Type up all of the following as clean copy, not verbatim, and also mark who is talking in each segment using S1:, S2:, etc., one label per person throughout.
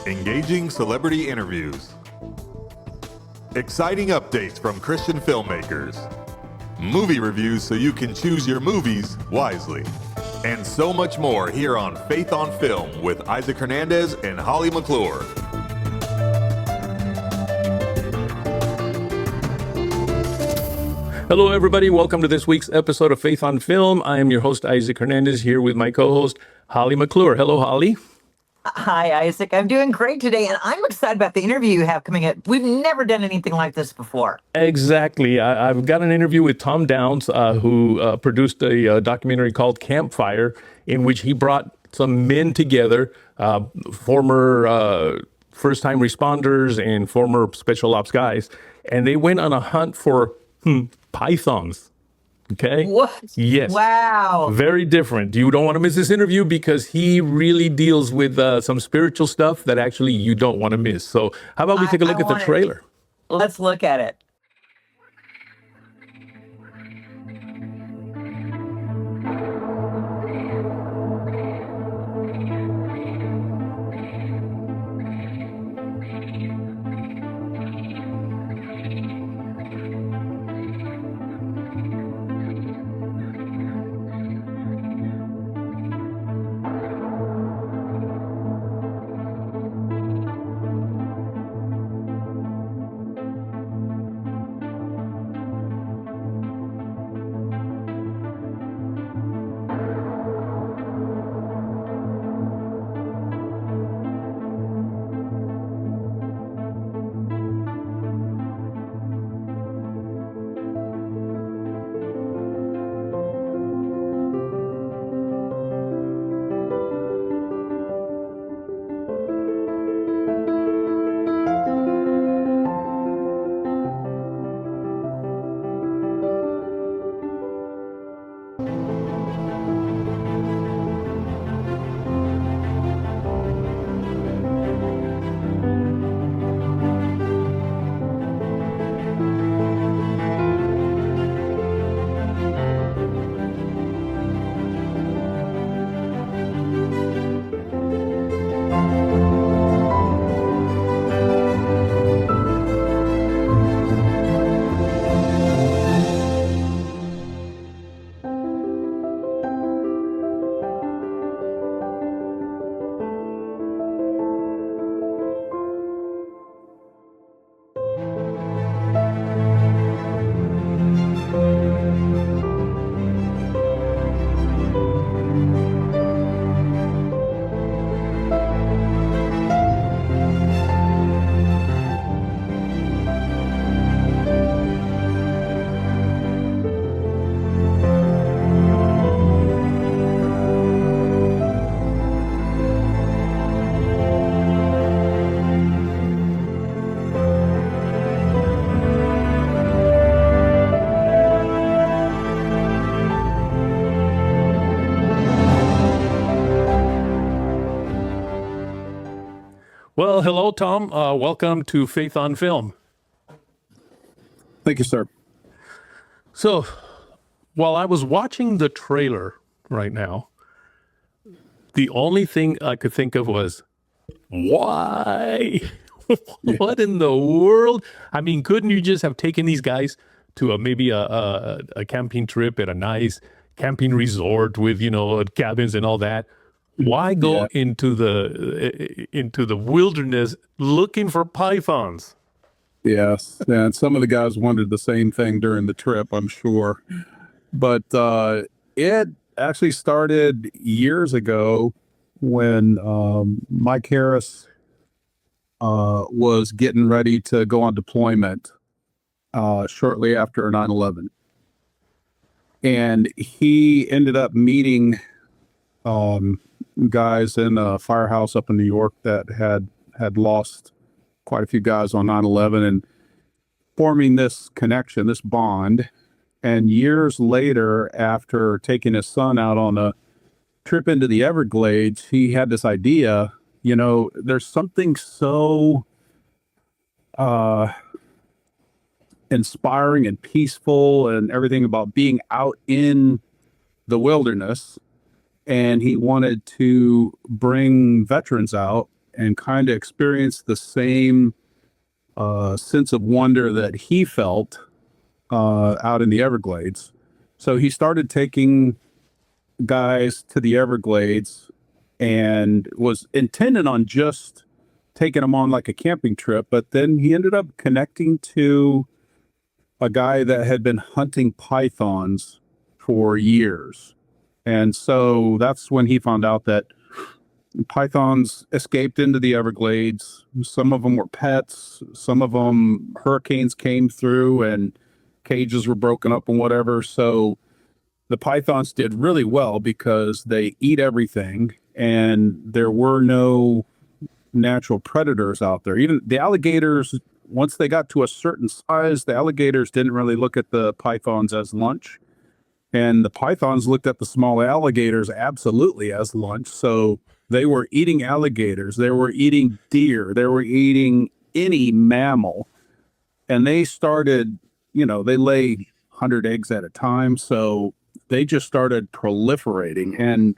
S1: Engaging celebrity interviews. Exciting updates from Christian filmmakers. Movie reviews so you can choose your movies wisely. And so much more here on Faith on Film with Isaac Hernandez and Holly McClure.
S2: Hello, everybody. Welcome to this week's episode of Faith on Film. I am your host, Isaac Hernandez, here with my co-host, Holly McClure. Hello, Holly.
S3: Hi, Isaac. I'm doing great today, and I'm excited about the interview you have coming up. We've never done anything like this before.
S2: Exactly. I've got an interview with Tom Downs, who produced a documentary called CAMPFIRE, in which he brought some men together, former first-time responders and former special ops guys, and they went on a hunt for pythons. Okay.
S3: What?
S2: Yes.
S3: Wow.
S2: Very different. You don't want to miss this interview because he really deals with some spiritual stuff that actually you don't want to miss. So how about we take a look at the trailer?
S3: Let's look at it.
S2: Well, hello, Tom. Welcome to Faith on Film.
S4: Thank you, sir.
S2: So while I was watching the trailer right now, the only thing I could think of was, why? What in the world? I mean, couldn't you just have taken these guys to maybe a camping trip at a nice camping resort with, cabins and all that? Why go into the wilderness looking for pythons?
S4: Yes, and some of the guys wondered the same thing during the trip, I'm sure. But it actually started years ago when Mike Harris was getting ready to go on deployment shortly after 9/11. And he ended up meeting guys in a firehouse up in New York that had lost quite a few guys on 9/11 and forming this connection, this bond. And years later, after taking his son out on a trip into the Everglades, he had this idea, there's something so inspiring and peaceful and everything about being out in the wilderness. And he wanted to bring veterans out and kind of experienced the same sense of wonder that he felt out in the Everglades. So he started taking guys to the Everglades and was intended on just taking them on like a camping trip, but then he ended up connecting to a guy that had been hunting pythons for years. And so that's when he found out that pythons escaped into the Everglades. Some of them were pets, some of them hurricanes came through and cages were broken up and whatever. So the pythons did really well because they eat everything and there were no natural predators out there. Even the alligators, once they got to a certain size, the alligators didn't really look at the pythons as lunch. And the pythons looked at the small alligators absolutely as lunch. So they were eating alligators, they were eating deer, they were eating any mammal. And they started, they lay 100 eggs at a time. So they just started proliferating. And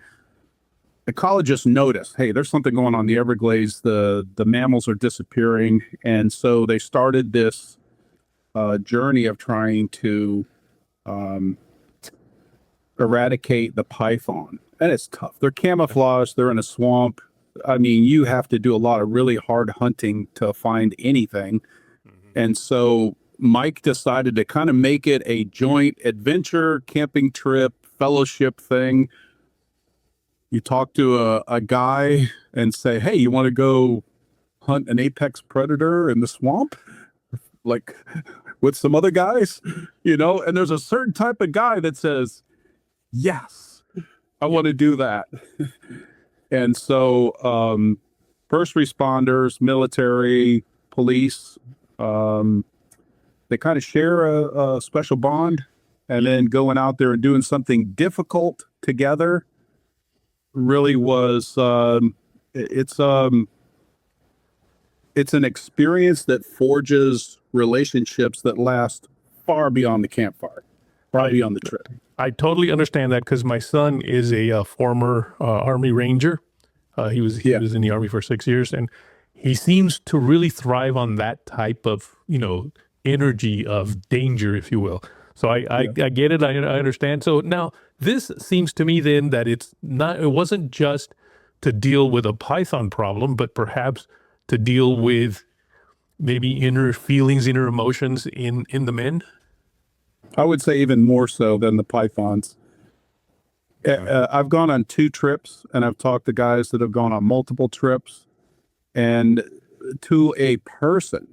S4: ecologists noticed, hey, there's something going on in the Everglades. The mammals are disappearing. And so they started this journey of trying to eradicate the python. And it's tough. They're camouflaged. They're in a swamp. I mean, you have to do a lot of really hard hunting to find anything. And so Mike decided to kind of make it a joint adventure, camping trip, fellowship thing. You talk to a guy and say, hey, you want to go hunt an apex predator in the swamp? Like with some other guys, and there's a certain type of guy that says, yes, I want to do that. And so first responders, military, police, they kind of share a special bond, and then going out there and doing something difficult together really was it's an experience that forges relationships that last far beyond the campfire, far beyond the trip.
S2: I totally understand that because my son is a former Army Ranger. He was in the Army for 6 years, and he seems to really thrive on that type of energy of danger, if you will. So I get it. I understand. So now this seems to me then that it wasn't just to deal with a python problem, but perhaps to deal with maybe inner feelings, inner emotions in the men.
S4: I would say even more so than the pythons. I've gone on 2 trips, and I've talked to guys that have gone on multiple trips, and to a person,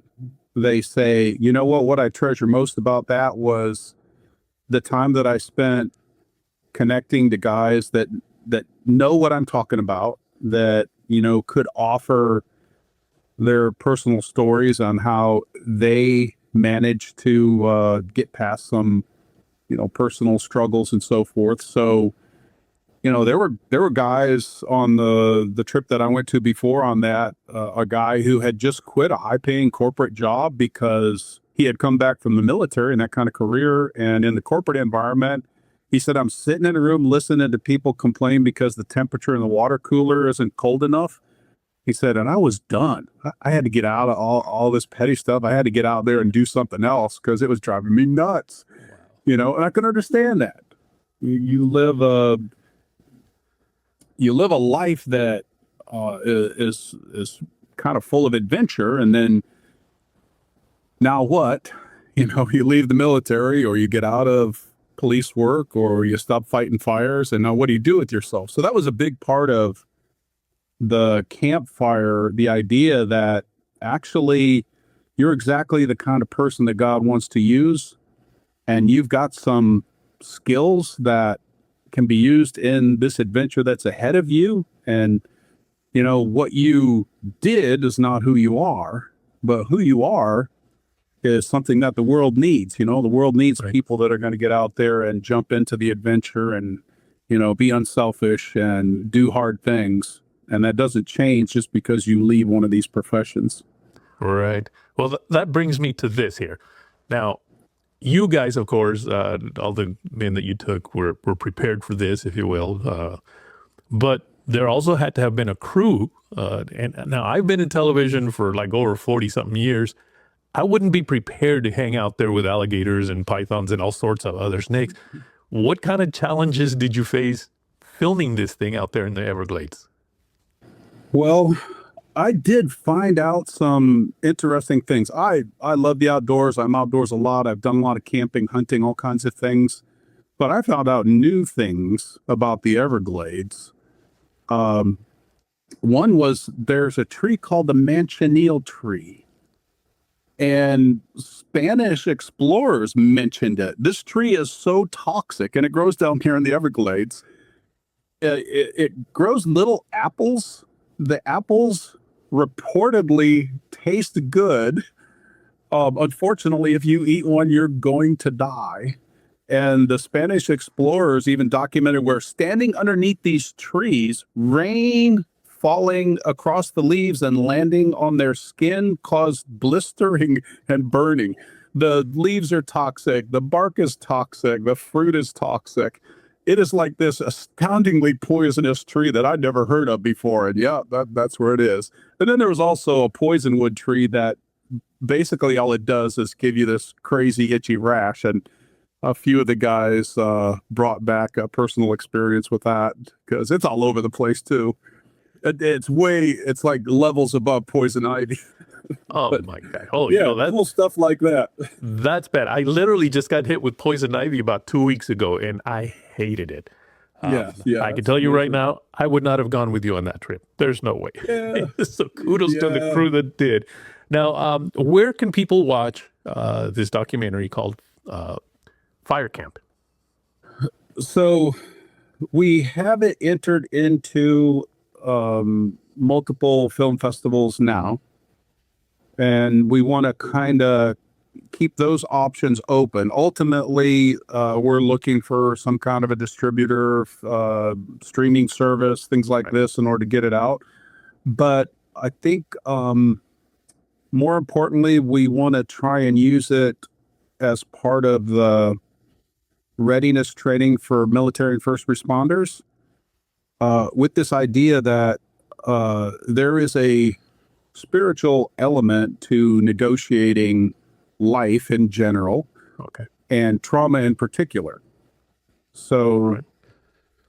S4: they say, you know what I treasure most about that was the time that I spent connecting to guys that know what I'm talking about, that, could offer their personal stories on how they managed to get past some, personal struggles and so forth. So, there were guys on the trip that I went to before on that, a guy who had just quit a high-paying corporate job because he had come back from the military and that kind of career. And in the corporate environment, he said, I'm sitting in a room listening to people complain because the temperature in the water cooler isn't cold enough. He said, and I was done. I had to get out of all this petty stuff. I had to get out there and do something else because it was driving me nuts. And I can understand that. You live a life that is kind of full of adventure, and then now what? You leave the military, or you get out of police work, or you stop fighting fires, and now what do you do with yourself? So that was a big part of the campfire, the idea that actually you're exactly the kind of person that God wants to use, and you've got some skills that can be used in this adventure that's ahead of you. And what you did is not who you are, but who you are is something that the world needs. The world needs people that are going to get out there and jump into the adventure and be unselfish and do hard things. And that doesn't change just because you leave one of these professions.
S2: Right. Well, that brings me to this here. Now, you guys, of course, all the men that you took were prepared for this, if you will. But there also had to have been a crew. And now I've been in television for like over 40 something years. I wouldn't be prepared to hang out there with alligators and pythons and all sorts of other snakes. What kind of challenges did you face filming this thing out there in the Everglades?
S4: Well, I did find out some interesting things. I love the outdoors. I'm outdoors a lot. I've done a lot of camping, hunting, all kinds of things. But I found out new things about the Everglades. One was there's a tree called the manchineel tree. And Spanish explorers mentioned it. This tree is so toxic, and it grows down here in the Everglades. It grows little apples. The apples reportedly taste good. Unfortunately, if you eat one, you're going to die. And the Spanish explorers even documented where standing underneath these trees, rain falling across the leaves and landing on their skin caused blistering and burning. The leaves are toxic, the bark is toxic, the fruit is toxic. It is like this astoundingly poisonous tree that I'd never heard of before. And yeah, that's where it is. And then there was also a poisonwood tree that basically all it does is give you this crazy itchy rash. And a few of the guys brought back a personal experience with that because it's all over the place too. It's like levels above poison ivy.
S2: Oh my God. Oh
S4: Yeah,
S2: that's
S4: cool stuff like that.
S2: That's bad. I literally just got hit with poison ivy about 2 weeks ago, and I hated it.
S4: Yeah.
S2: I can tell you right now, I would not have gone with you on that trip. There's no way.
S4: Yeah.
S2: So kudos to the crew that did. Now, where can people watch this documentary called Fire Camp?
S4: So we have it entered into multiple film festivals now, and we want to kind of keep those options open. Ultimately, we're looking for some kind of a distributor, streaming service, things like this in order to get it out. But I think more importantly, we want to try and use it as part of the readiness training for military and first responders, with this idea that there is a spiritual element to negotiating life in general,
S2: Okay.
S4: and trauma in particular. So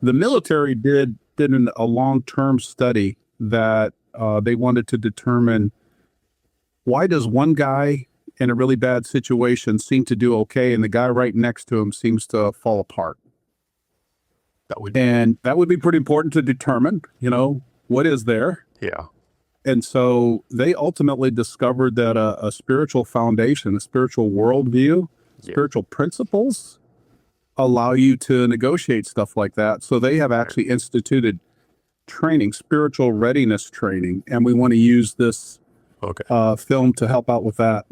S4: the military did a long-term study that they wanted to determine, why does one guy in a really bad situation seem to do okay and the guy right next to him seems to fall apart? That would be pretty important to determine, what is there.
S2: Yeah.
S4: And so they ultimately discovered that a spiritual foundation, a spiritual worldview, spiritual principles allow you to negotiate stuff like that. So they have actually instituted training, spiritual readiness training, and we want to use this film to help out with that.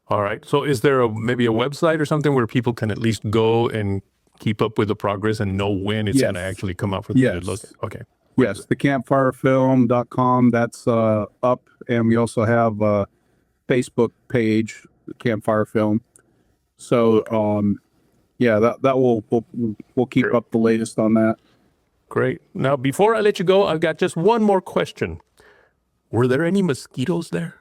S2: All right. So is there maybe a website or something where people can at least go and keep up with the progress and know when it's going to actually come out for them to look at? Okay.
S4: Yes, the campfirefilm.com, that's up. And we also have a Facebook page, Campfire Film. So, we'll keep up the latest on that.
S2: Great. Now, before I let you go, I've got just one more question. Were there any mosquitoes there?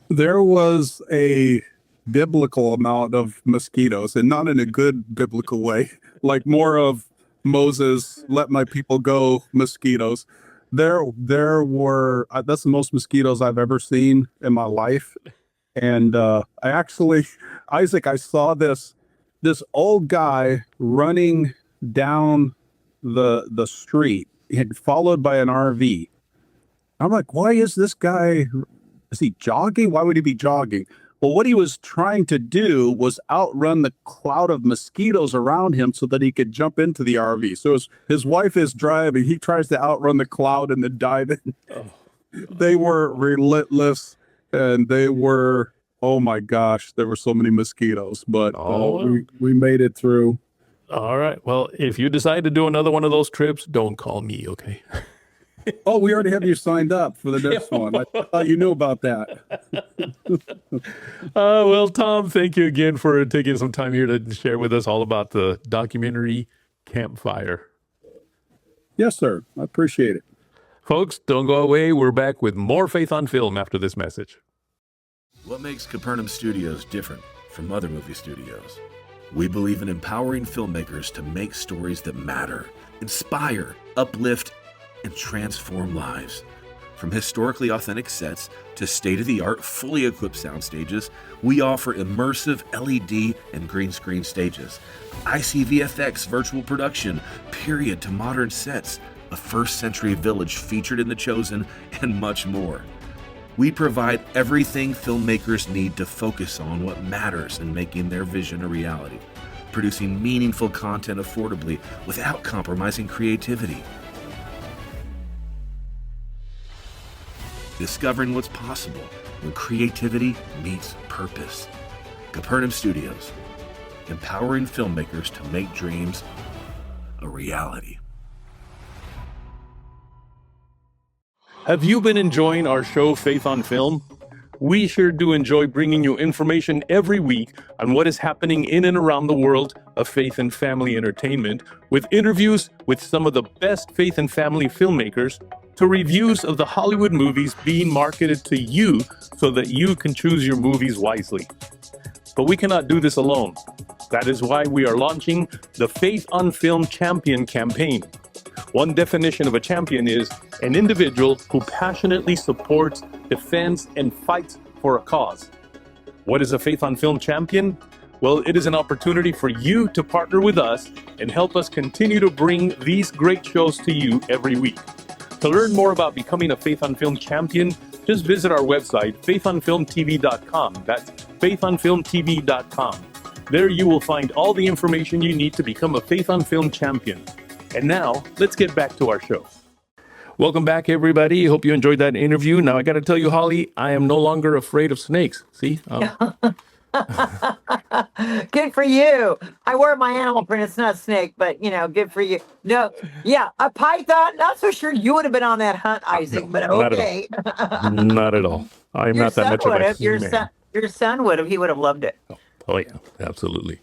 S4: There was a biblical amount of mosquitoes, and not in a good biblical way, like more of Moses, let my people go mosquitoes. There were, that's the most mosquitoes I've ever seen in my life. And Isaac, I saw this old guy running down the street, followed by an RV. I'm like, why is this guy, is he jogging? Why would he be jogging? Well, what he was trying to do was outrun the cloud of mosquitoes around him so that he could jump into the RV. So his wife is driving. He tries to outrun the cloud and then dive in. They were relentless, and they were, oh my gosh, there were so many mosquitoes, but we made it through.
S2: All right. Well, if you decide to do another one of those trips, don't call me, okay?
S4: Oh, we already have you signed up for the next one. I thought you knew about that.
S2: Well, Tom, thank you again for taking some time here to share with us all about the documentary Campfire.
S4: Yes, sir. I appreciate it.
S2: Folks, don't go away. We're back with more Faith on Film after this message.
S5: What makes Capernaum Studios different from other movie studios? We believe in empowering filmmakers to make stories that matter, inspire, uplift, and transform lives. From historically authentic sets to state-of-the-art, fully equipped sound stages, we offer immersive LED and green screen stages, ICVFX virtual production, period to modern sets, a first-century village featured in The Chosen, and much more. We provide everything filmmakers need to focus on what matters in making their vision a reality, producing meaningful content affordably without compromising creativity. Discovering what's possible when creativity meets purpose. Capernaum Studios, empowering filmmakers to make dreams a reality.
S2: Have you been enjoying our show, Faith on Film? We sure do enjoy bringing you information every week on what is happening in and around the world of faith and family entertainment, with interviews with some of the best faith and family filmmakers, to reviews of the Hollywood movies being marketed to you so that you can choose your movies wisely. But we cannot do this alone. That is why we are launching the Faith on Film Champion campaign. One definition of a champion is an individual who passionately supports, defends, and fights for a cause. What is a Faith on Film champion? Well, it is an opportunity for you to partner with us and help us continue to bring these great shows to you every week. To learn more about becoming a Faith on Film champion, just visit our website, faithonfilmtv.com. That's faithonfilmtv.com. There you will find all the information you need to become a Faith on Film champion. And now, let's get back to our show. Welcome back, everybody. Hope you enjoyed that interview. Now, I got to tell you, Holly, I am no longer afraid of snakes. See?
S3: Good for you. I wear my animal print. It's not a snake, but, good for you. No, yeah, a python. Not so sure you would have been on that hunt, Isaac, but okay.
S2: Not at all. I'm not that much of a snake.
S3: Your son would have. He would have loved it.
S2: Oh, yeah, absolutely.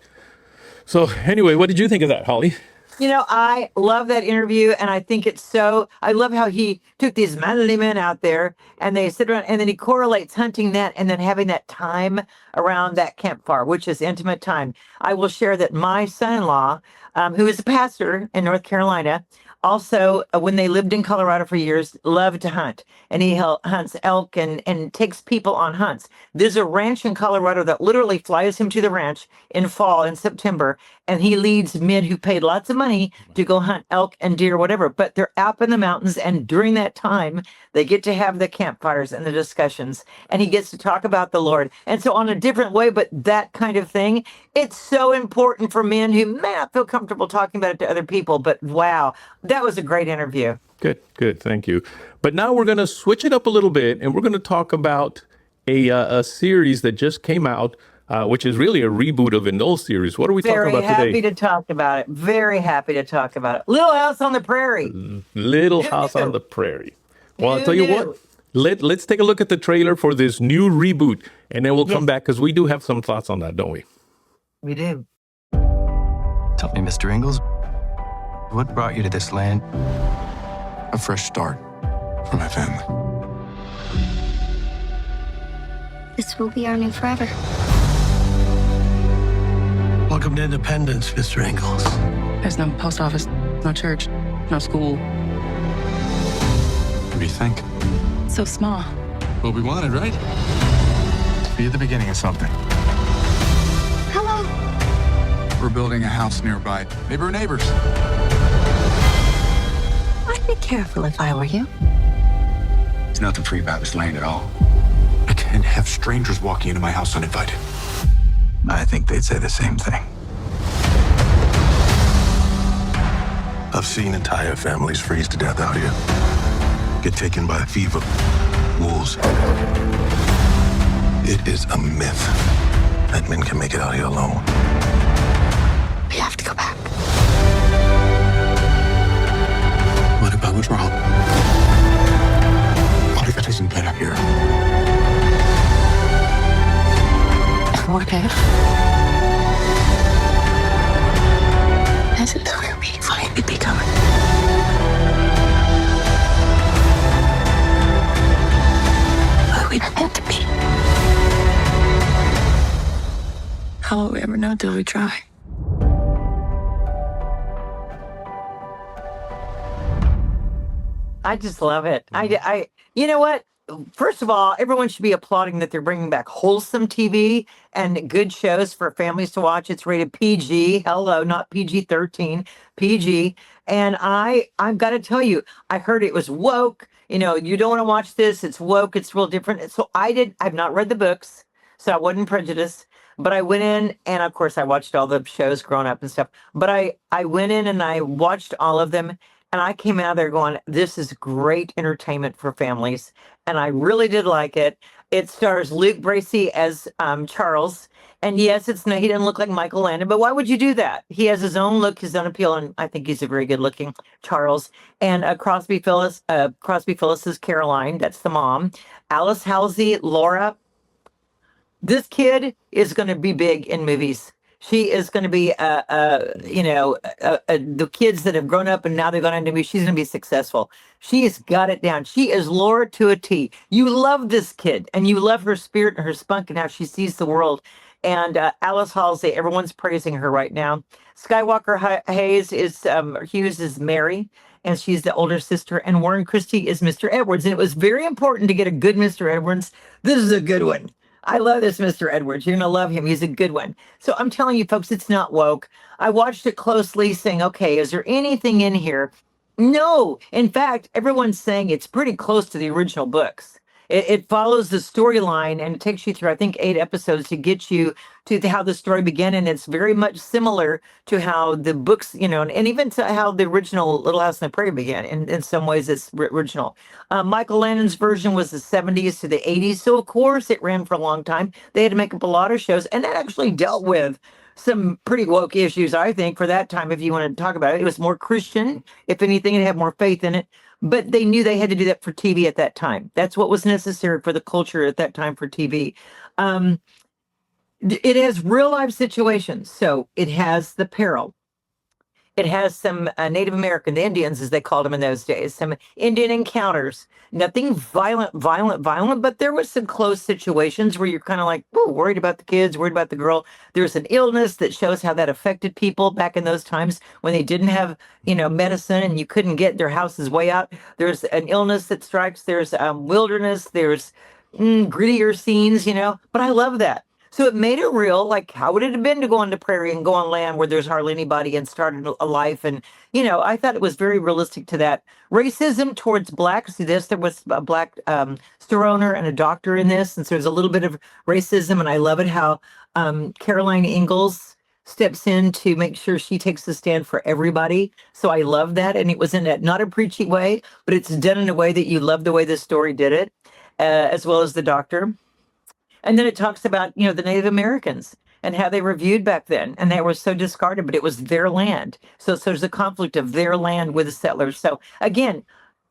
S2: So, anyway, what did you think of that, Holly?
S3: I love that interview, and I think I love how he took these manly men out there, and they sit around, and then he correlates hunting that and then having that time around that campfire, which is intimate time. I will share that my son-in-law, who is a pastor in North Carolina, also, when they lived in Colorado for years, loved to hunt. And he hunts elk and takes people on hunts. There's a ranch in Colorado that literally flies him to the ranch in fall, in September. And he leads men who paid lots of money to go hunt elk and deer, whatever. But they're up in the mountains. And during that time, they get to have the campfires and the discussions. And he gets to talk about the Lord. And so on a different way, but that kind of thing, it's so important for men who may not feel comfortable talking about it to other people. But wow, that was a great interview.
S2: Good. Thank you. But now we're going to switch it up a little bit, and we're going to talk about a series that just came out, which is really a reboot of an old series. What are we talking about today?
S3: Very happy to talk about it. Very happy to talk about it. Little House on the Prairie.
S2: Little House on the Prairie. Well, I'll tell you what. Let's take a look at the trailer for this new reboot, and then we'll come back because we do have some thoughts on that, don't we?
S3: We do.
S6: Tell me, Mr. Ingalls, what brought you to this land?
S7: A fresh start for my family.
S8: This will be our new forever.
S9: Welcome to independence, Mr. Ingalls.
S10: There's no post office, no church, no school.
S7: What do you think?
S10: So small.
S7: What we wanted, right? To be at the beginning of something.
S8: Hello.
S7: We're building a house nearby. Maybe we're neighbors.
S8: I'd be careful if I were you.
S7: There's nothing free about this land at all. I can't have strangers walking into my house uninvited. I think they'd say the same thing.
S9: I've seen entire families freeze to death out here. Get taken by fever, wolves. It is a myth that men can make it out here alone.
S8: We have to go back.
S9: What about what's wrong? What if it isn't better here?
S10: We're okay. This is where we find it becoming. know till we try.
S3: I just love it. You know what? First of all, everyone should be applauding that they're bringing back wholesome TV and good shows for families to watch. It's rated PG. Hello, not PG-13, PG. And I've got to tell you, I heard it was woke. You know, you don't want to watch this. It's woke. It's real different. So I've not read the books, so I wasn't prejudiced. But I went in, and of course, I watched all the shows growing up and stuff. But I went in and I watched all of them. And I came out of there going, this is great entertainment for families. And I really did like it. It stars Luke Bracey as Charles. And yes, he doesn't look like Michael Landon, but why would you do that? He has his own look, his own appeal, and I think he's a very good looking Charles. And Crosby Phyllis is Caroline. That's the mom. Alice Halsey, Laura. This kid is going to be big in movies. She is going to be, the kids that have grown up and now they've gone into me. She's going to be successful. She has got it down. She is Laura to a T. You love this kid and you love her spirit and her spunk and how she sees the world. And Alice Halsey, everyone's praising her right now. Skywalker Hayes Hughes is Mary, and she's the older sister. And Warren Christie is Mr. Edwards. And it was very important to get a good Mr. Edwards. This is a good one. I love this Mr. Edwards. You're going to love him. He's a good one. So I'm telling you, folks, it's not woke. I watched it closely saying, okay, is there anything in here? No. In fact, everyone's saying it's pretty close to the original books. It follows the storyline and it takes you through, I think, 8 episodes to get you to how the story began. And it's very much similar to how the books, and even to how the original Little House on the Prairie began. In some ways, it's original. Michael Landon's version was the 70s to the 80s. So, of course, it ran for a long time. They had to make up a lot of shows. And that actually dealt with some pretty woke issues, I think, for that time, if you want to talk about it. It was more Christian. If anything, it had more faith in it. But they knew they had to do that for TV at that time. That's what was necessary for the culture at that time for TV. It has real life situations. So it has the peril. It has some Native American, the Indians, as they called them in those days, some Indian encounters. Nothing violent, but there was some close situations where you're kind of like, oh, worried about the kids, worried about the girl. There's an illness that shows how that affected people back in those times when they didn't have, medicine and you couldn't get their houses way out. There's an illness that strikes. There's wilderness. There's grittier scenes, but I love that. So it made it real. Like, how would it have been to go on the prairie and go on land where there's hardly anybody and start a life? And, I thought it was very realistic to that. Racism towards blacks. See this, there was a black store owner and a doctor in this. And so there's a little bit of racism. And I love it how Caroline Ingalls steps in to make sure she takes the stand for everybody. So I love that. And it was in a, not a preachy way, but it's done in a way that you love the way this story did it, as well as the doctor. And then it talks about, the Native Americans and how they were viewed back then. And they were so discarded, but it was their land. So there's a conflict of their land with the settlers. So again,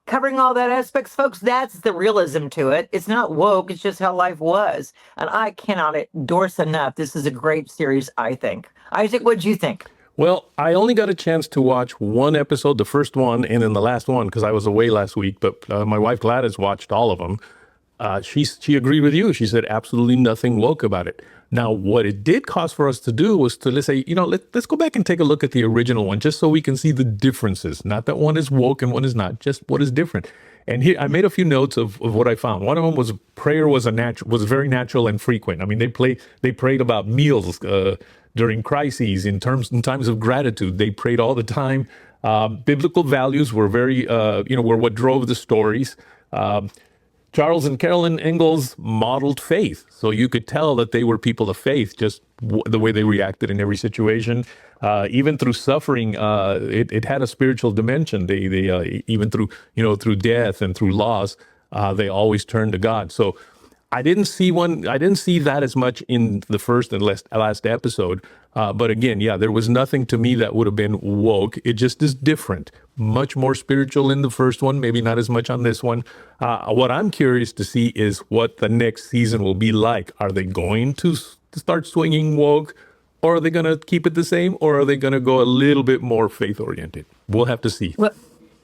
S3: covering all that aspects, folks, that's the realism to it. It's not woke. It's just how life was. And I cannot endorse enough. This is a great series, I think. Isaac, what'd you think?
S2: Well, I only got a chance to watch one episode, the first one, and then the last one, because I was away last week. But my wife Gladys watched all of them. She agreed with you. She said absolutely nothing woke about it. Now, what it did cause for us to do was to, let's say, let's go back and take a look at the original one, just so we can see the differences. Not that one is woke and one is not, just what is different. And here, I made a few notes of what I found. One of them was prayer was very natural and frequent. I mean, they prayed about meals during crises, in times of gratitude. They prayed all the time. Biblical values were very, were what drove the stories. Charles and Carolyn Ingalls modeled faith. So you could tell that they were people of faith, just the way they reacted in every situation. Even through suffering, it had a spiritual dimension. They even through death and through loss, they always turned to God. So I didn't see that as much in the first and last episode. But again, there was nothing to me that would have been woke. It just is different, much more spiritual in the first one, maybe not as much on this one. What I'm curious to see is what the next season will be like. Are they going to start swinging woke, or are they going to keep it the same, or are they going to go a little bit more faith oriented? We'll have to see.
S3: Well,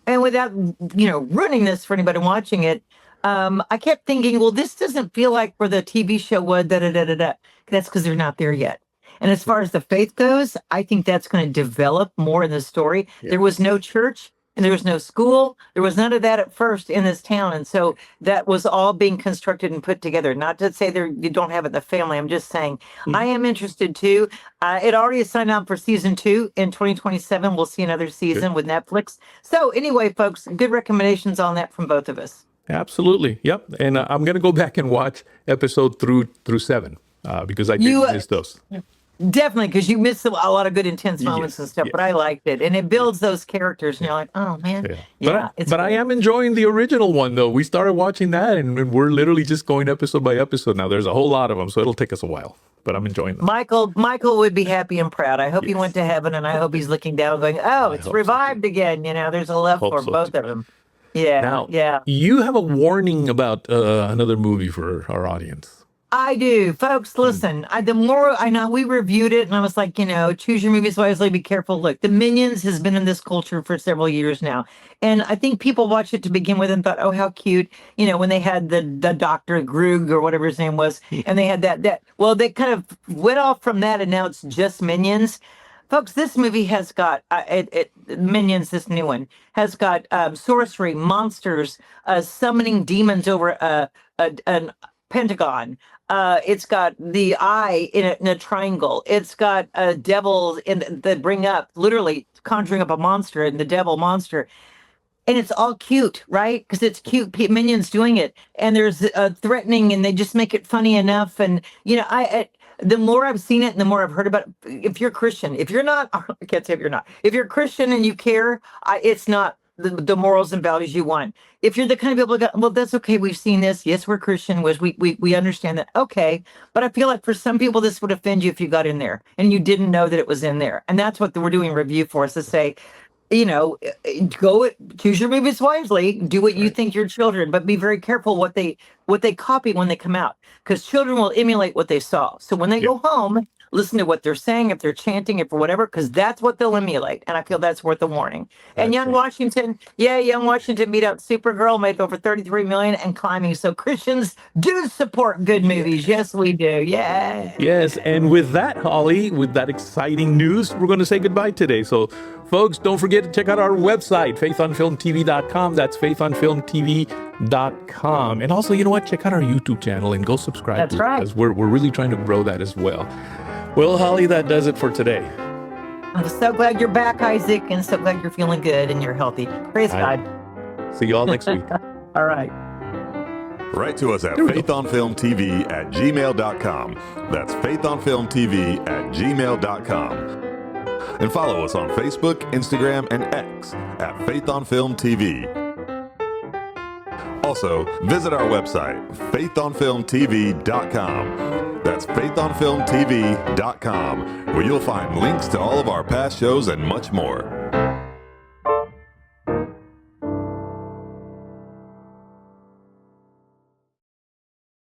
S3: and without, ruining this for anybody watching it, I kept thinking, well, this doesn't feel like where the TV show was, That's because they're not there yet. And as far as the faith goes, I think that's going to develop more in the story. There was no church and there was no school. There was none of that at first in this town. And so that was all being constructed and put together. Not to say there you don't have it in the family. I'm just saying I am interested too. It already is signed on for season 2 in 2027. We'll see another season with Netflix. So anyway, folks, good recommendations on that from both of us.
S2: Absolutely. Yep. And I'm going to go back and watch episode through 7 because I did miss those.
S3: Definitely, because you missed a lot of good intense moments and stuff, but I liked it. And it builds those characters, and you're like, oh, man. Yeah.
S2: But I am enjoying the original one, though. We started watching that, and we're literally just going episode by episode now. There's a whole lot of them, so it'll take us a while. But I'm enjoying them.
S3: Michael would be happy and proud. I hope he went to heaven, and I hope he's looking down going, oh, it's revived again. You know, there's a love for both of them. Yeah,
S2: now, you have a warning about another movie for our audience.
S3: I do. Folks, listen, the more I know, we reviewed it and I was like, choose your movies wisely, be careful. Look, The Minions has been in this culture for several years now. And I think people watched it to begin with and thought, oh, how cute. When they had the Dr. Grug or whatever his name was, and they had that. Well, they kind of went off from that and now it's just Minions. Folks, this movie has got, Minions, this new one, has got sorcery, monsters, summoning demons over an Pentagon. It's got the eye in a triangle. It's got devils that bring up, literally conjuring up a monster and the devil monster. And it's all cute, right? Because it's cute Minions doing it. And there's threatening and they just make it funny enough. And, the more I've seen it and the more I've heard about it, if you're Christian, if you're not, I can't say if you're not, if you're Christian and you care, it's not the morals and values you want. If you're the kind of people that go, well, that's okay, we've seen this. Yes, we're Christian. We understand that. Okay. But I feel like for some people, this would offend you if you got in there and you didn't know that it was in there. And that's what we're doing a review for, is to say, choose your movies wisely, do what you think your children, but be very careful what they copy when they come out, because children will emulate what they saw. So when they go home, listen to what they're saying, if they're chanting, if or whatever, because that's what they'll emulate. And I feel that's worth a warning. And Young Washington beat out Supergirl, made over 33 million and climbing. So Christians do support good movies. Yes, we do. Yeah.
S2: Yes. And with that, Holly, with that exciting news, we're going to say goodbye today. So folks, don't forget to check out our website, faithonfilmtv.com. That's faithonfilmtv.com. And also, you know what? Check out our YouTube channel and go subscribe.
S3: That's right.
S2: Because we're really trying to grow that as well. Well, Holly, that does it for today.
S3: I'm so glad you're back, Isaac, and so glad you're feeling good and you're healthy. Praise God.
S2: See you all next week.
S3: All right.
S1: Write to us at faithonfilmtv@gmail.com. That's faithonfilmtv@gmail.com. And follow us on Facebook, Instagram, and X at faithonfilmtv. Also, visit our website, faithonfilmtv.com. That's faithonfilmtv.com, where you'll find links to all of our past shows and much more.